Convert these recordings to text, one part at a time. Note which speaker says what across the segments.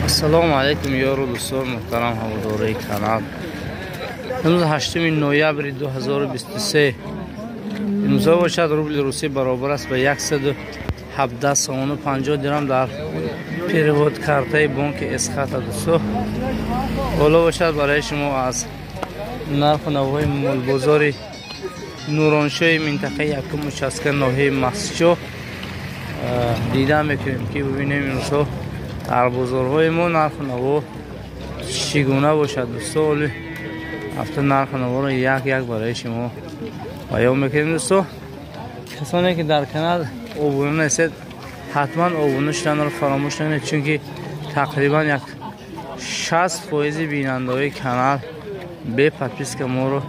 Speaker 1: السلام علیکم یارو دوستان محترم هواداری کانال. امروز 8 نوامبر 2023 امروز باشد روبل روسی برابر است به 117 سوم و 50 درم در پیرود کارت بانک اسخات دوستان. بالا باشد برای شما از نرخ و نوهای مول بازار نورانشاه منطقه یکم مشاسکن ناحیه مسجد دیده میکنیم که ببینیم امروز در بازارهای ما نرخ و نوا چگونه باشد دوستان. هفته نرخ و نوا رو یک برای شما بیان میکنیم دوستان. کسانی که در کانال ابونه نیستید حتما ابونه شدن رو فراموش نکنید، چون که تقریبا 60% بیننده کانال به پادپیس که ما رو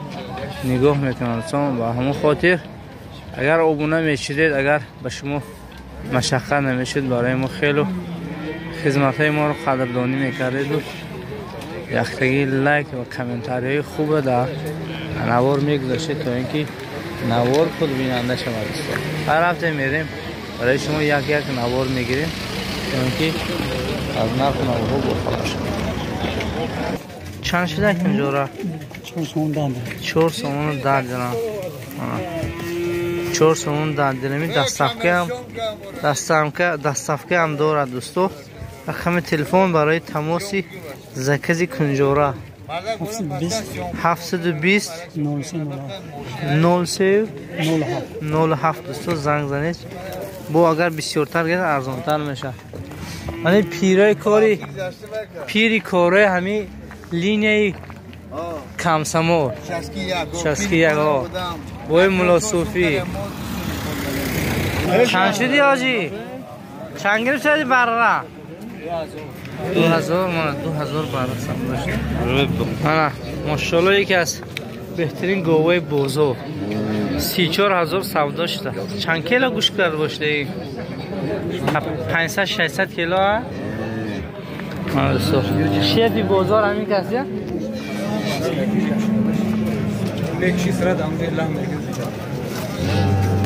Speaker 1: نگاه میکنند دوستان. با همون خاطر اگر ابونه میشدید، اگر به شما مشقت نمیشد، برای ما خیلی خدمت های ما رو قدردانی میکردید و یکتایی لایک و کامنتاری های خوب در نوار میگذاشتید تا اینکه نوار خود بیننده شود دوستان. هر هفته میریم برای شما یک نوار میگیریم تا اینکه از نرخ نوارها بخبر شد. چند شده کنجورا؟ 4 سومون 10 درم. 4 سومون 10 درمی. دستافکه هم دارد دوستو. رقم تلفن برای تماسی زکزی کنجورا 720 03 07 دوستو زنگ زنید. با اگر بسیارتر گرد ارزانتر میشه. یعنی پیری کاری همین لینیه کمسمو 61 ها بای مولا صوفی. چند شدی آجی؟ چند گرفت شدی برره؟ 2000 من 2000 برره سمت ماشالله یکی از بهترین گوه بوزو 34000 سودا شده. چند کیلو گوشت کرده باشده این؟ 500-600 کیلو ها؟ شیدی بازار همین کسی ها؟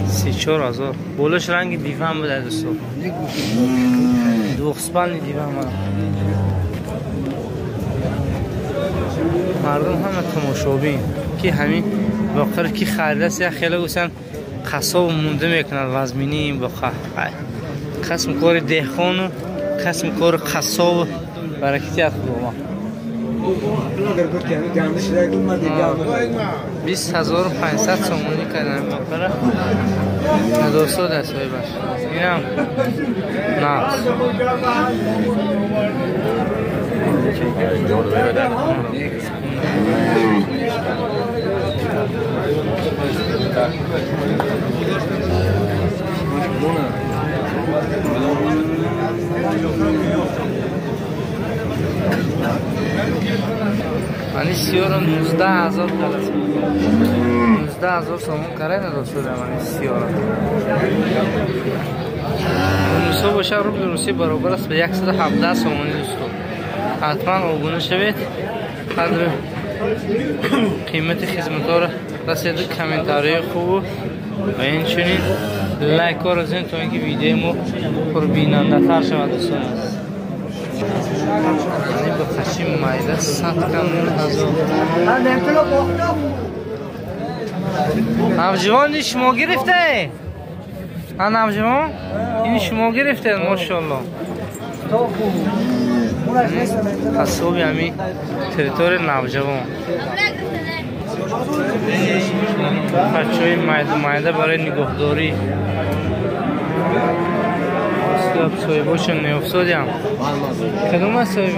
Speaker 1: 34000 بولش رنگ دیوه هم بوده دوستو. دوخسپن دیوه هم مردم همه تماشابین که همین باقر که خریده سیه خیلی گوشن قصاب مونده میکنن وزمینی با قسم کار دهخان و قسم کار قصاب برکتی از خودما 20500 سومونی کردن باقره دوستو دستوی باش اینم نه منی سیارم 19000 کلاس 19000 سومون کرده نداشته منی سیارم موسا باشه رو به روسی برابر است به 117 سومونی دوستو. حتما آبونه شوید. قدر قیمت خدمت ها را رسید کامنتاری خوب و این چنین لایک ها را زنید تا اینکه ویدیو ما پر بیننده تر شود دوستان. این به قشیم مایده 100 کمون هزار نوجوان شما گرفته؟ نوجوان این شما گرفته ماشاءالله. حسابی همین تریتور نوجوان بچه های مایده برای نگهداری سایه باشن نیفتادی هم کدوم هست سایه؟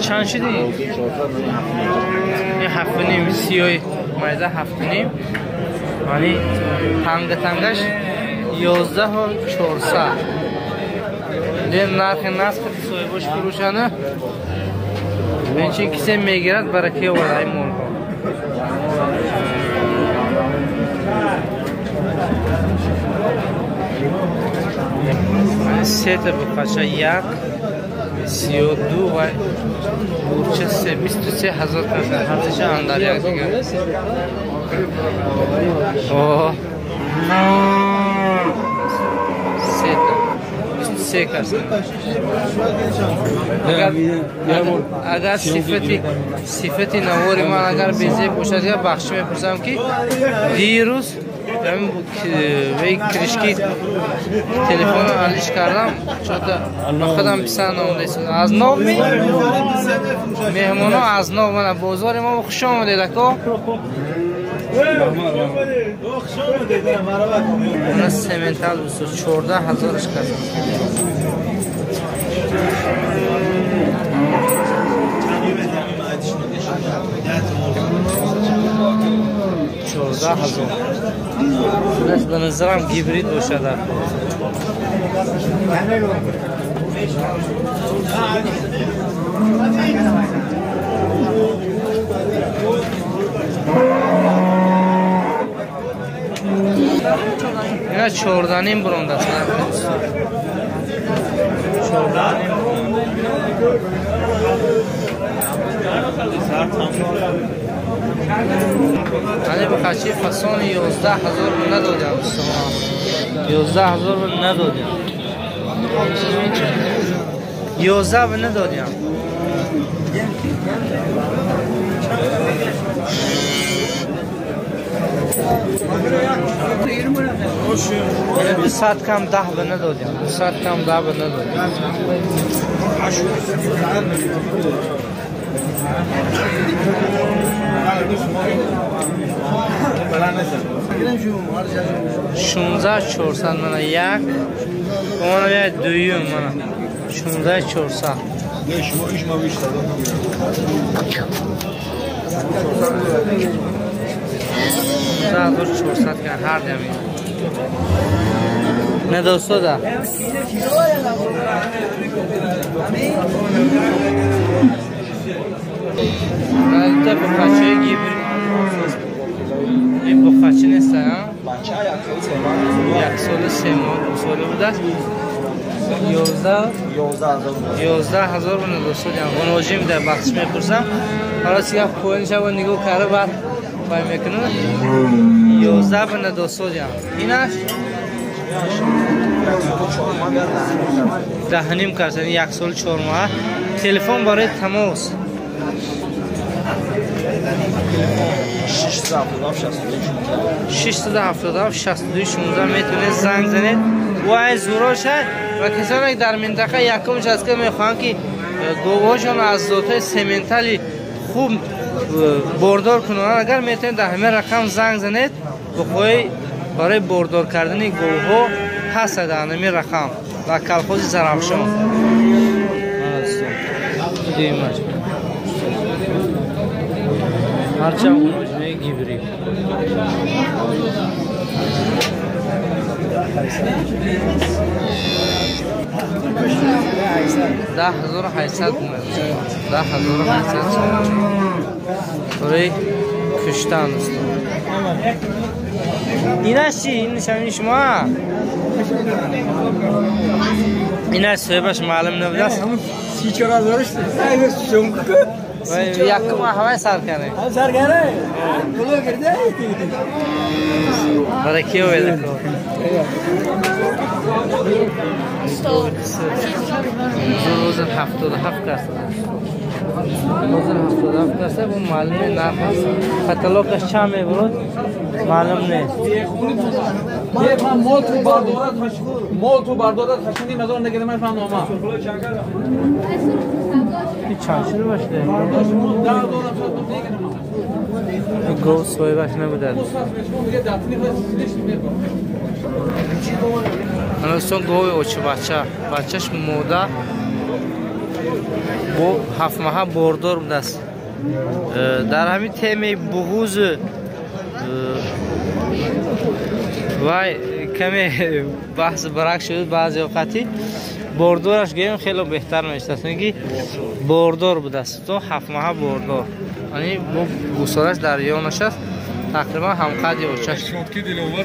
Speaker 1: چند شدی؟ این 7.5 سیای مایده 7.5 یعنی تنگش 11400 دین نرخ نسخ سایه باش فروشنه این چی کسی میگیرد برای که ورای مول ها سیت بخشه 1 32 و بورچه 23000 کسی هرچه اندر یک دیگر سیت 23 کرد. اگر صفتی نواری من اگر بیزه باشد یا بخشی میپرسم که دیروز وی کرشکی تلفن علیش کردم چون خودم پسند آمده از نو مهمانو از نو من بازار ما خوش آمده دکا اون سمنتال 14,000 کرد 14,000 شدش به نظرم گیبرید باشه در اینا 14 برونده است علی بخشی فسان 11,000 ندادیم 11,000 ندادیم 11 ندادیم یعنی 200 کم 10 به ندادیم 200 کم 10 به ندادیم شونزده 400 من یک اون دویم من 16 400 400 کن هر دمی ندوستو ده نه بخچه گیبری این بخچه نیست یک سال 3 ماه 2 ساله بوده 11,000 به ندوستو دیم اون واجه میده بخش میپرسم حالا سیگه پوین شب و نگاه کاره بعد پای میکنه 11 به ندوستو دیم اینش دهنیم کرد یک سال 4 ماه تلفن برای تماس 677 62 16 میتونه زنگ زنید و این زوراش و کسانی که در منطقه یکمش از که میخوان که گوهاشون از ذات سمنتالی خوب بردار کنن اگر میتونید در همه رقم زنگ زنید بخوای برای بردار کردن گوها هست در همه رقم و کلخوز زرافشان هرچند اون مجموعه گیبری 10,800 برای کشتن است اینش چی؟ این نشانی شما؟ اینش صاحبش معلوم نبوده است
Speaker 2: 34,000 است
Speaker 1: یک ماه هوای سر کنه
Speaker 2: سر کنه کلو کرده
Speaker 1: برای کیو بده روزن 77 کرد روزن 77 کرد اون معلومه نرخ است کتالوگش چند میبرد معلوم نیست
Speaker 2: من مول تو بردارت خشنی مزار نگیدم من فهم نامه
Speaker 1: چند شروع باشه گو سوی باش نبوده انستان گوی اوچه بچهش موده با 7 ماه بردار بوده است در همین تیمی بغوز و کمی بحث برک شد بعضی اوقاتی بردارش گیم خیلی بهتر میشه که بردار بوده است تو 7 ماه بردار یعنی با گوسالش در یانش است تقریبا همقدر اوچش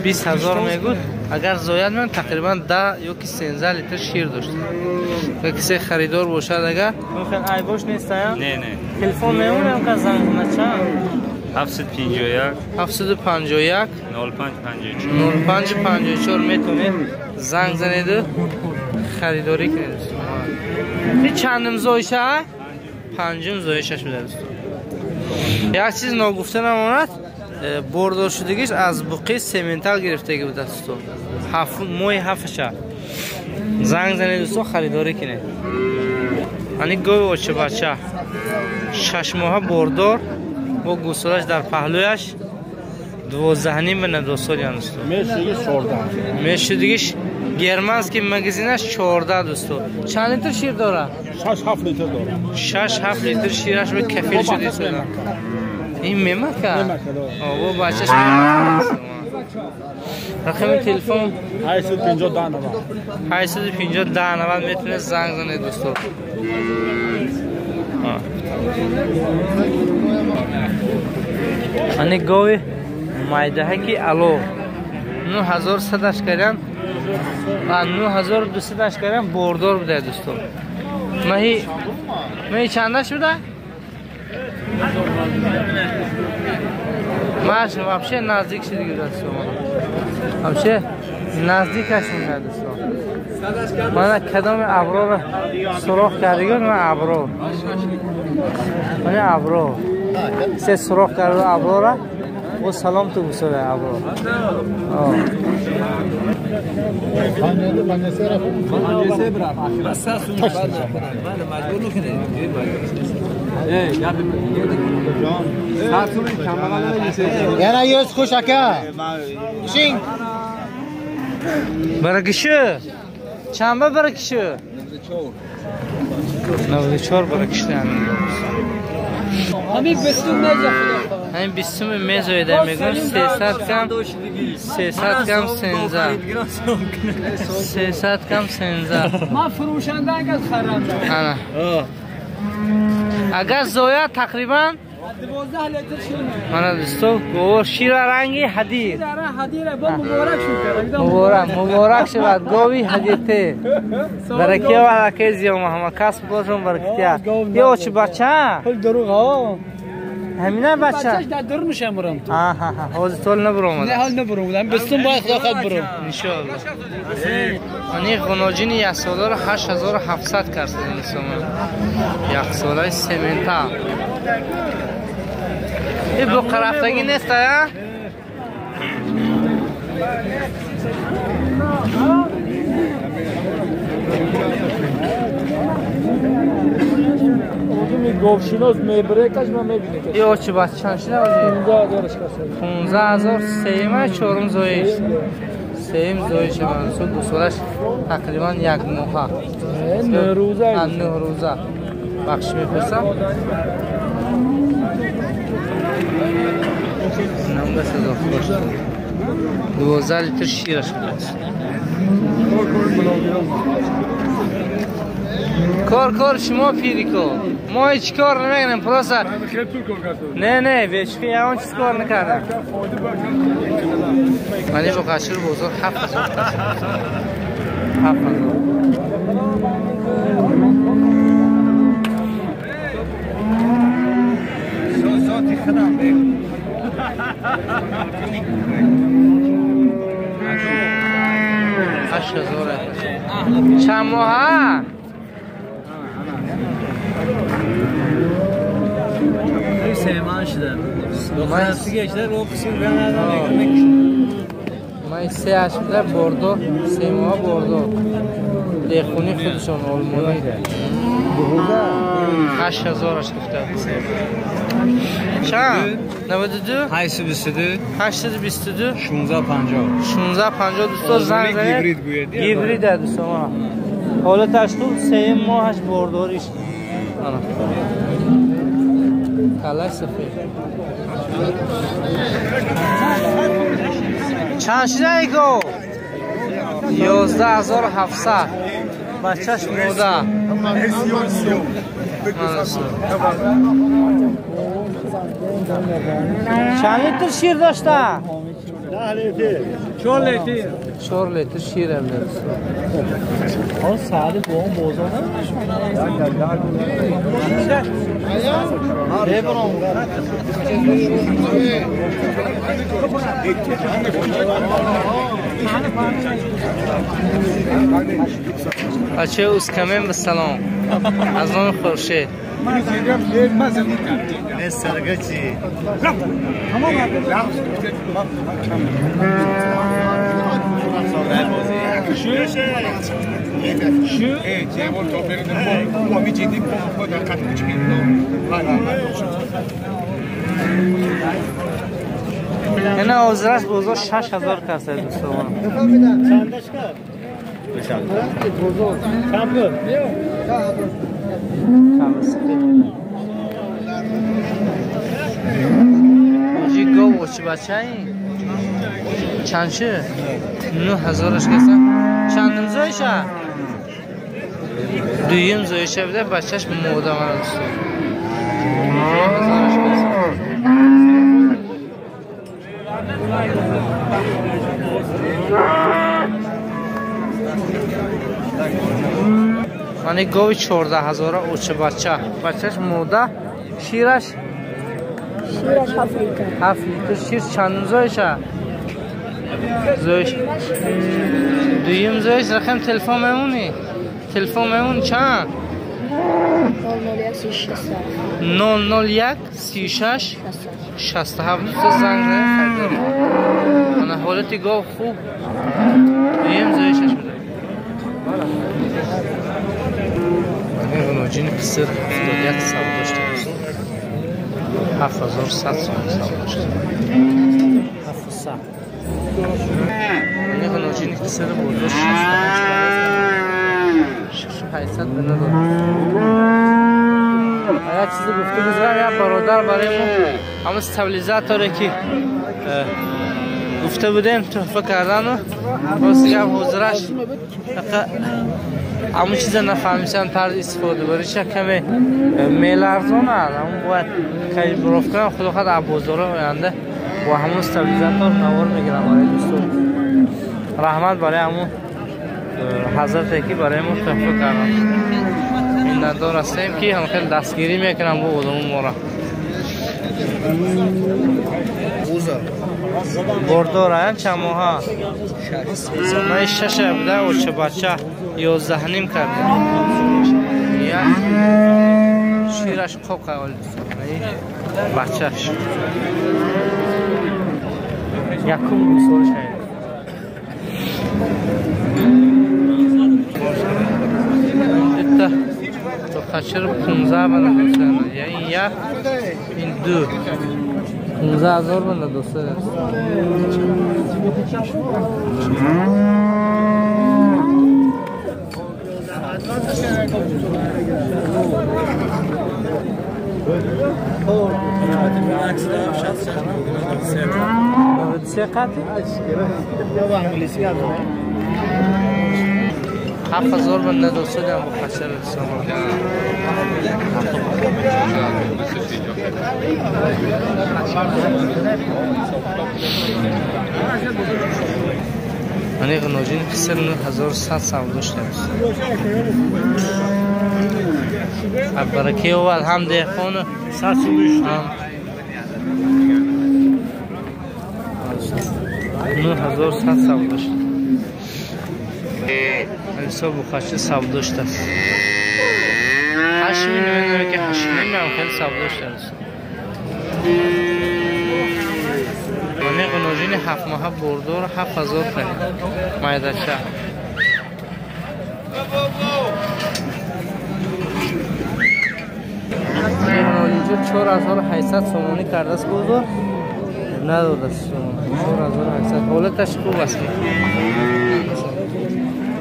Speaker 1: 20,000 میگود اگر زاید من تقریبا 10 یا که 13 لیتر شیر داشت که کسی خریدار باشد اگر میخوان ای باش نیست یا
Speaker 3: نه
Speaker 1: تلفن میمونم که زنگ کنه چند 751 0554 میتونید زنگ زنید خریداری کنید دوستان. این چندم زویشه؟ پنجم زویشش بوده دوستان. یک چیز ناگفته نماند، بردار شدگیش از بقیه سیمنتال گرفته بوده دوستان. موی هفتشه زنگ زنید دوستان خریداری کنید. اینی گوی بچه بچه 6 ماه بردار با گوسالش در پهلویش 12.5 به 2 سال دوستان. میشه دیگه گرمانس که مگزینش 14 دوستان. چند لیتر شیر داره؟
Speaker 3: 6-7 لیتر داره.
Speaker 1: 6-7 لیتر شیرش به کفیل شده سودا. این میمه که؟ آبا بچهش میمه. رقم تلفن 850 میتونه زنگ زنه دوستان. اینی گوی مایده که الو 9100 کردن و 9200 کردن بردار بوده دوستان. ماهی چندش بوده؟ ماش вообще نزدیک شدی دوستان. вообще نزدیکش مونده دوستان. من کدام ابرو را سوراخ کردم من ابرو. من ابرو. سه سوراخ کردم ابرو را. و سلام تو بسوره ابرو.
Speaker 3: یعنی یوز خوشکه شینگ
Speaker 1: برکشه چنبه برکشه 94 برکشته همین بستون میزه همین بستون میزه ایده میگم 300 کم سنزه 300 کم سنزه
Speaker 2: من فروشنده اگر خرنده
Speaker 1: اگر زویا تقریبا
Speaker 2: 12 لیتر شیر
Speaker 1: من دوستو گوه شیر رنگی حدیر
Speaker 2: حدیر با مبارک شد
Speaker 1: مبارک شد گوی حدیرته برکه و برکه زیام همه کسب باشم برکتیا یه اوچی بچه
Speaker 2: پل دروغ ها
Speaker 1: همینه بچه
Speaker 2: بچهش در در میشم برم تو
Speaker 1: حوض تول نبرم
Speaker 2: نه حال نبرم بستون باید خداقت برم
Speaker 1: انشاءالله منی غناجین یک ساله رو 8700 کرد یک ساله سیمنتا این بقر رفتگی نیست یا؟
Speaker 2: گوشیناز میبره کاش من میبینه
Speaker 1: یه اوچی باید چند شده بازی؟ 15000 سیمه چورم زویش سیم زویش من دو سالش تقریبا یک ماه
Speaker 2: 9 روزه
Speaker 1: بخش میپرسم نمگه سزا خوش 12 لیتر شیرش بود کار شما پیری کن ما هیچ کار نمیکنیم پروسا نه بیشکی اون چیز کار نکردم منی با قشر بزرگ 7000
Speaker 3: سازاتی خدم بگم
Speaker 1: 8000 چند ماه
Speaker 2: سیمان شده دخترسی گشته رو کسی
Speaker 1: من 3 بوده بردو 3 ماه بردو لیخونی خودشون آلمانی ده 8000 گفته چند؟ 92 822 1650 دوستا زنگ زنید گیبرید ده دوستا حالا تشکل 3 ماهش برداریش کلاش سفید چند شده ایگو 11700 بچهش موده چند لیتر شیر داشته؟ 4 لیتر شیر هم داشته
Speaker 2: آن ساعت دوم بازار نه
Speaker 1: بچه اسکمین به سلام از نام خورشید
Speaker 3: نه سرگه چی؟
Speaker 1: اینه آوزرش بزرگ 6000 کسه دوستان
Speaker 3: چندش کرد؟ چند بود؟
Speaker 1: موجی گو چی بچه این؟ چند شه؟ 9000 کسه چند امزایشه؟ دویم زایشه بده بچهش موده من دوستان 9000 کسه من گوی 14000 اوچه بچهش موده شیرش 7 لیتر شیر چند زایشه زایش دویم زایش رقم تلفن میمونی چند 001 36 67 زنگ زنگ من حالتی گو خوب دویم زایشش بده نوجین قصر 71 سال داشته 7100 سال داشته 700 نوجین قصر بودش 6800 به نداره اگر چیزی گفته بزرگ یا برادر برای ما همه استابیلیزاتوره که گفته بودیم تحفه کردن و باز دیگه حضورش همون چیزا نفهمیشن طرز استفاده بریش کمی میل ارزانه همون باید خیلی بروف کنم خدا خود عبازاره آینده و همون استابیلیزاتور نوار میگیرم برای دوستان رحمت برای همون حضرت که برای ما تحفه کردن این ندار هستیم که هم خیلی دستگیری میکنم با آدمون ما را بردار هستن چند ماه ها من 6 بوده و چه بچه 11 نیم کردیم شیرش خوب قوال بچهش یکم بسور شاید تو خشر 15 بنده دوستان این یک این دو 15000 بنده دوستان هفت هزار بنده دوستان هم با خشر سامان من یک نوجین قصر 9100 سال داشته است برکه و الحمد خانه 9100 سال داشته حساب بخشی سال داشته است 8 میلیون که 8 میلیون خیلی سال داشته است من یک نوجین 7 ماه بردار 7000 خرید مایدشه اینجا 4800 سومانی کرده است بزرگ نداده است 4800 حالتش خوب است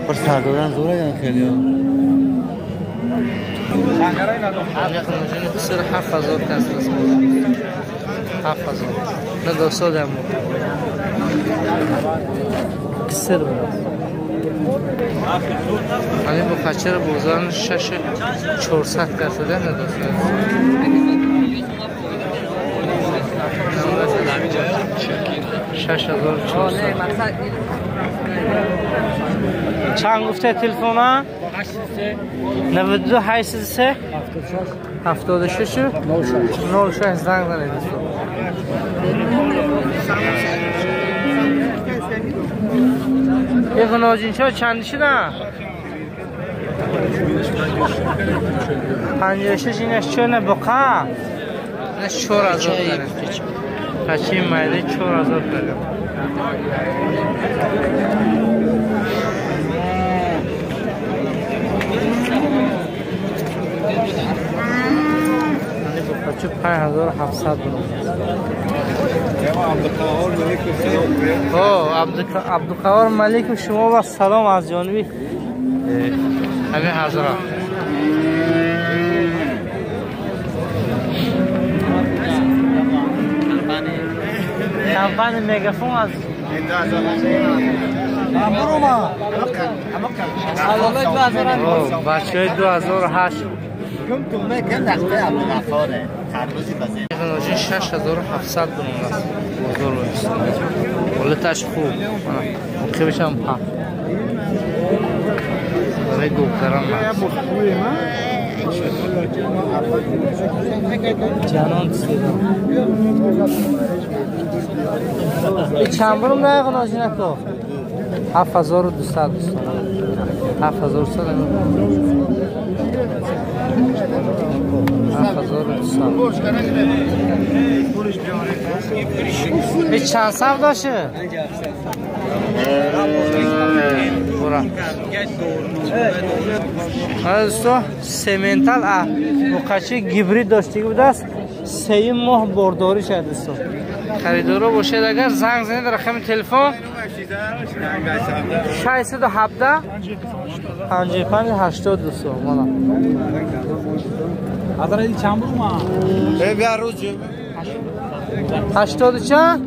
Speaker 3: پر سر دادن زوره یا خیلی ها
Speaker 1: یک نوجین بسیر 7000 کسر است 7000 نه 200 هم کسر بود من با خچر بوزان 6400 کسر ده نه 200 6400 چند گفته تلفن ها؟ 92 83 76 06 زنگ زنید دوستان یک ناجینچا چندیشی نه؟ 56 اینش چه نه بقا؟ اینش 4000 داره. کچی مایده 4000 داره. بچه 5700 عبدالقهار ملک شما و سلام از جانبی همه حضرات. کمپانی میگافون از بچه های 2008 ناجین 6700 دونم است بزرگ است ولتاش خوب خیلیش هم ها برای دکتران است جانان چند برم نه ناجین تو 7200 7200 هیچ چند صف داشه؟ برا دوستو سیمنتال مقچه گیبرید داشتی بود است 3 ماه برداری شد دوستو خریدارو باشید اگر زنگ زنید در رقم تلفن 617 55 80 دوستو مالا
Speaker 2: اداره چند برو ما
Speaker 3: بیا روز
Speaker 1: 80 چند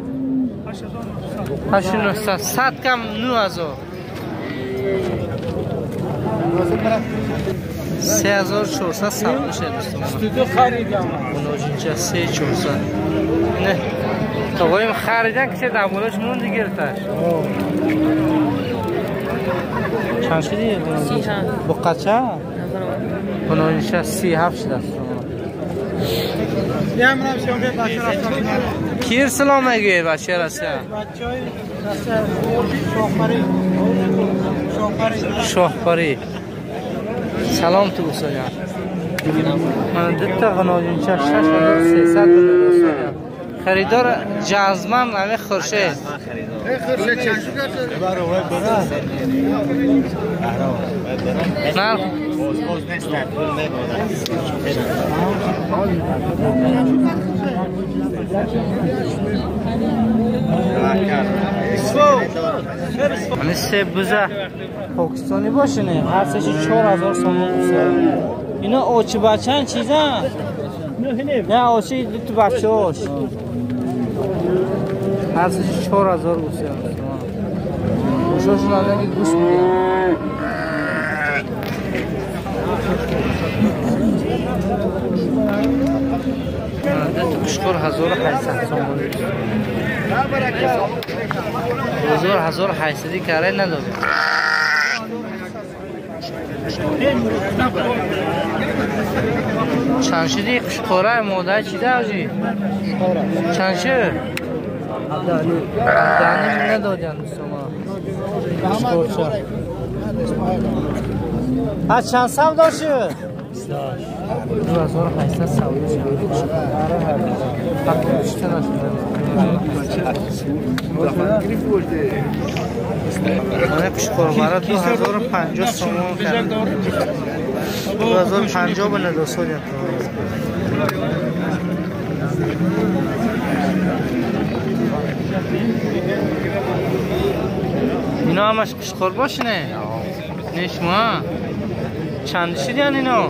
Speaker 1: 8900 100 کم 9000 3400 سال میشه دوستان
Speaker 2: استودیو خریدم
Speaker 1: اونجا 3400 نه تو بایم خریدن که دامولش مون دیگه گرفتش چند شدی با قچه اونجا 37 شده کیر سلام میگه بچه راسته شاهپری سلام تو بسا جان من دتا غناجون چه 6300 خریدار جزمن همه خورشه
Speaker 3: خورشه چند شو کرد برو برا
Speaker 1: نه
Speaker 3: باز نستن
Speaker 1: همه سه بوزه پاکستانی باشه نه هر سهش 4000 سامان بوزه اینا آچه بچه هم چیزن نه آچه تو بچه هاش هر سهش 4000 بوزه بوشاشون هم نگه گوش بوده تو کشکار 1800 سامان 1800 کاره نداره چند شدی کشکاره موده چی ده آجی؟ چند شد؟ دانی ندادن کشکار چه از چند سم داشت؟ 2800 سواری شد حق بیشتر نشده من کشکار برای 2050 سامان کردم 2050 به نداسال اینا همش کشکار باشه نه؟ نشما چند شدیان اینا؟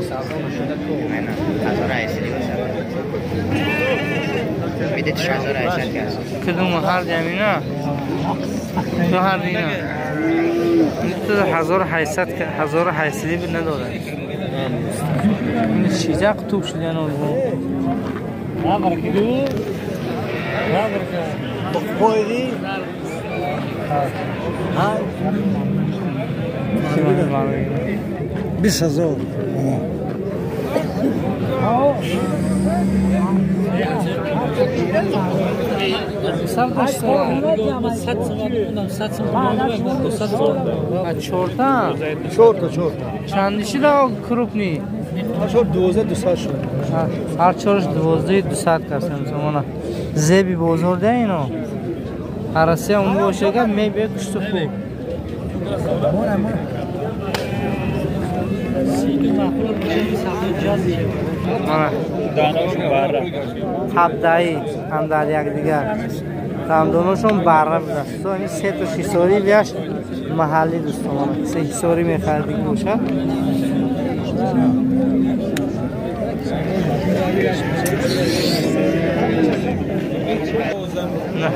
Speaker 3: میده 1800
Speaker 1: کدوم هر جمینا؟ تو هر دینا تو 1800 بید نداره این چیزا قطوب شدیان آلبون
Speaker 3: بایدی 20000
Speaker 1: 20 چورتا چندیشی دا کروپنی؟
Speaker 4: چور 1200 شد.
Speaker 1: هر چورش 1200 کسیم زمانه زیبی بزرده اینو هرسی اون باشه که می به کشت خوب هفدهی هم در یک دیگر دندونشون بره بوده تو این 3 تا 6 سوری بیاش محلی دوستان 3 سوری میخردی باشه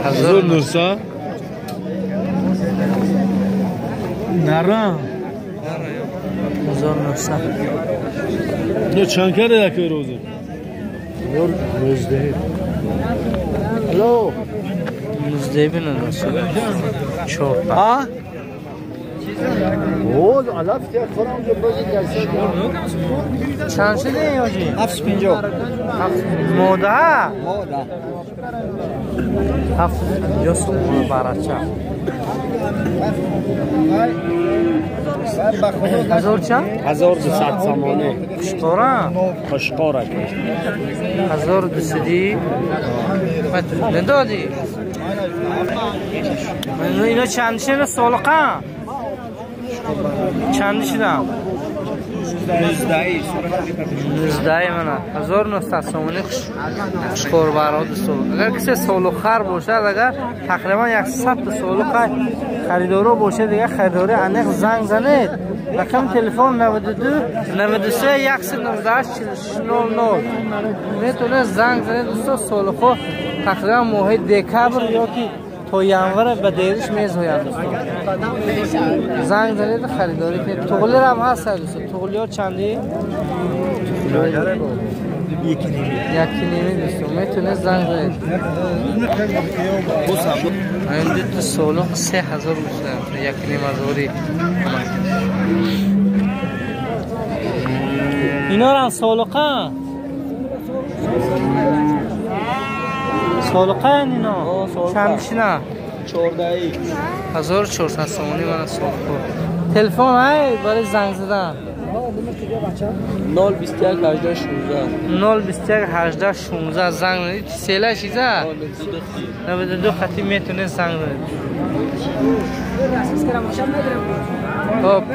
Speaker 4: هزار نورسا نرم
Speaker 1: 1900
Speaker 4: نه چند کرده یک روزه یار روزده الو
Speaker 1: روزده بینه چور
Speaker 4: ها اوه علف که خورم جو بازی درسه
Speaker 1: چند شده یاجی
Speaker 4: 750
Speaker 1: موده
Speaker 4: موده
Speaker 1: 750 سومون بارچه هزار چند؟
Speaker 4: 1200 سامانه
Speaker 1: خشکاره؟
Speaker 4: خشکاره
Speaker 1: 1200 ندادی؟ اینا چند شده سالقه؟ چند شده؟ 19 منه 1900 سامانه خشکار برای دوستان اگر کسی سالخر باشه اگر تقریبا 100 سالخ خریدارو باشه دیگه خریداری انق زنگ زنید رقم تلفن 92 93 198 00 میتونه زنگ زنید دوستان سالخ تقریبا ماه دکبر یا که تا ینور به دیرش میزوید زنگ زنید خریداری کنید تغلی هم هست دوستان تغلی ها چندی؟ یکی نیمی دوستان میتونه زنگ زنید این دیت سالخ 3000 میشه یکی نیم هزاری اینا هم سالخه سالقه اینا چندشی نه 1400 سامانی من سالقه تلفن های برای زنگ زدن
Speaker 2: 021 18 16
Speaker 1: 021 18 16 زنگ زدید سیله شیزه 92 خطی میتونه زنگ زدید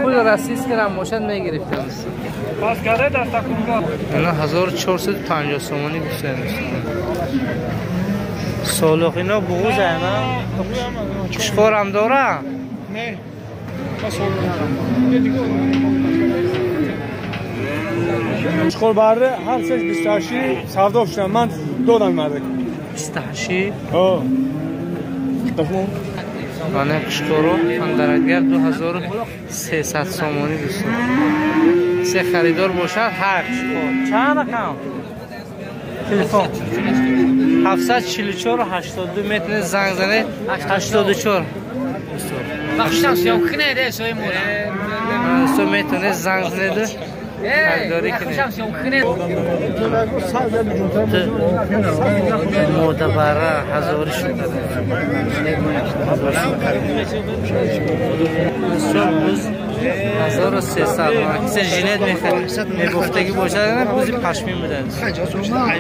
Speaker 1: پول رسیز که رموشن میگرفتیم
Speaker 2: پاس کرده دست کنگاه
Speaker 1: اینا 1450 سامانی بسید سالخ اینا بغوز اینا کشکار هم داره؟ نه
Speaker 4: کشکار بره هر سش 28 سودا شدم من دادم مرده
Speaker 1: 28
Speaker 4: آه تفهم
Speaker 1: آنه کشکارو اندرگر 2300 سامانی دوستان 3 خریدار باشد هر کشکار چند رقم؟ تلفن 744 82 میتونه زنگ زنه 84
Speaker 2: بخشم سیام خنه ده سوی مورا
Speaker 1: سو میتونه زنگ زنه ده خریداری کنه
Speaker 2: بخشم سیام خنه
Speaker 1: مدبره هزاری شده 1300 کسی جینت میگفتگی باشه نه بوزی پشمی میدن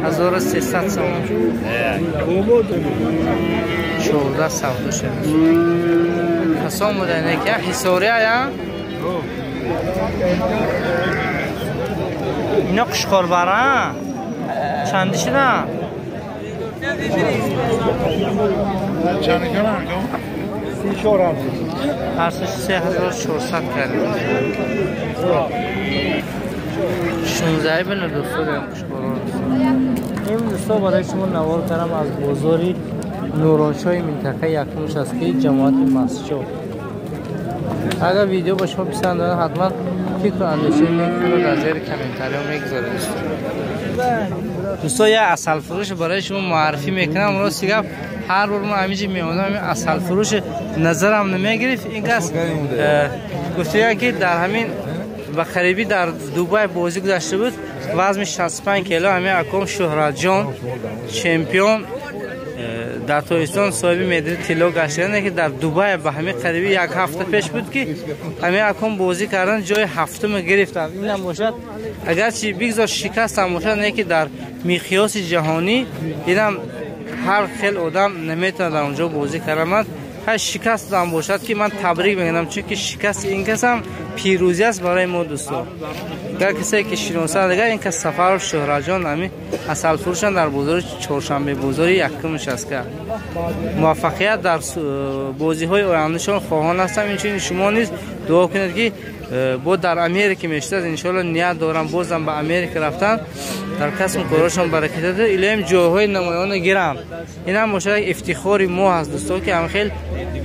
Speaker 1: 1300 سامان 14 سودا شده حسام بودن که حساری هیا اینا قشقار برن چندی شده
Speaker 4: چند کنم
Speaker 1: هر سش 3400 کردیم 16 بینه دوستو داریم کشکاران این دوستا برای شما نوار کردم از بازاری نورانشای منطقه یکموش است که جماعت مسجد اگر ویدیو با شما پسند دارد حتما فکر و اندیشه میکنید در زیر کامنتاری ها میگذارید دوستا یه اصل فروش برای شما معرفی میکنم اون رو سیگه هر بار ما همیشه میامدم همین اصل فروش نظرم نمیگرفت این کس گفته که در همین و قریبی در دوبای بازی گذاشته بود وزن 65 کیلو همین اکم شهرت جان چمپیون در تابستان صاحب مدرسه طلا گشتن که در دبی به همین قریبی یک هفته پیش بود که همین اکم بازی کردن جای هفتم گرفتن. این هم باشد اگر چی بگذار شکست هم باشد نه که در میقیاس جهانی اینم هر خیل آدم نمیتونه در اونجا بازی کردن. هر شکست هم باشد که من تبریک میگم، چون که شکست این کس هم پیروزی است برای ما دوستان. اگر کسی که شناسه دیگه این که سفر شهرت جان همین اصل فروشان در بازار چهارشنبه بازار یکمش است که موفقیت در بازی های آیندهشان خواهان هستم. این شما نیست دعا کنید که بود در امریکا میشته ان شاء الله نیت دارم بازم به امریکا رفتن در کسب کارشان برکت ده الهام جاهای نمایان گیرم. این هم مشاهده افتخاری ما هست دوستان که هم خیلی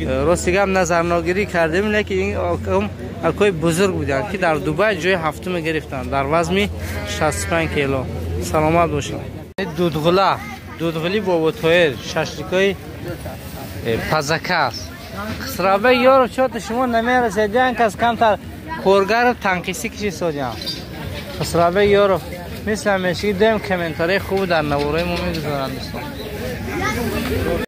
Speaker 1: راستگی هم نظرناگیری کردیم لیکن این اکای بزرگ بودن که در دبی جای هفتم گرفتن در وزن 65 کیلو. سلامت باشین. دودغلی بابا طاهر ششلیکای پزکاس خسرابه یارو چات شما نمیرسیدین کس کمتر کارگر تنقیسی کشی سادیم. خسرابه یارو مثل همیشه دیم کامنتاری خوب در نوارای ما میگذارن دوستان.